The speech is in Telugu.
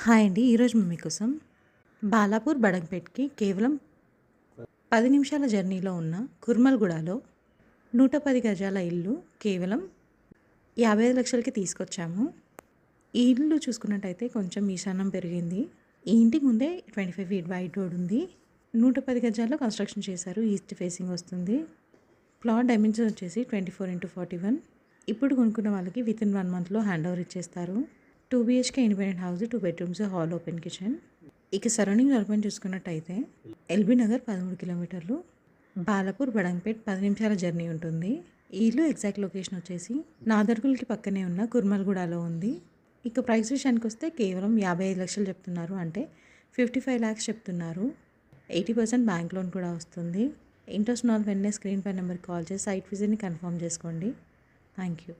హాయ్ అండి. ఈరోజు మేము మీకోసం బాలాపూర్ బడంగ్పేట్‌కి కేవలం 10 నిమిషాల జర్నీలో ఉన్న కుర్మల్‌గూడలో 110 గజాల ఇల్లు కేవలం 55 లక్షలకి తీసుకొచ్చాము. ఈ ఇల్లు చూసుకున్నట్టయితే కొంచెం ఈశాన్యం పెరిగింది. ఈ ఇంటికి ముందే 25 ఫీట్ వైడ్ రోడ్ ఉంది. 110 గజాల్లో కన్స్ట్రక్షన్ చేశారు. ఈస్ట్ ఫేసింగ్ వస్తుంది. ప్లాట్ డైమెన్షన్ వచ్చేసి 24x41. ఇప్పుడు కొనుక్కున్న వాళ్ళకి వితిన్ 1 మంత్లో హ్యాండ్ ఓవర్ ఇచ్చేస్తారు. 2 BHK independent house, 2 bedrooms, hall, open kitchen. ఇక సరౌండింగ్ డెవలప్మెంట్ చూసుకున్నట్టయితే ఎల్బీ నగర్ 13 కిలోమీటర్లు, బాలాపూర్ బడంగ్పేట్ 10 నిమిషాల జర్నీ ఉంటుంది. ఈ ఇల్లు ఎగ్జాక్ట్ లొకేషన్ వచ్చేసి నాదర్గుల్కి పక్కనే ఉన్న కుర్మల్గూడలో ఉంది. ఇక ప్రైస్ విషయానికి వస్తే కేవలం 55 లక్షలు చెప్తున్నారు. అంటే 55 lakhs చెప్తున్నారు. 80% బ్యాంక్ లోన్ కూడా వస్తుంది. ఇంట్రెస్ట్ ఉన్న వాళ్ళు వెంటనే స్క్రీన్ పై నెంబర్కి కాల్ చేసి సైట్ విజిట్ని కన్ఫర్మ్ చేసుకోండి. Thank you.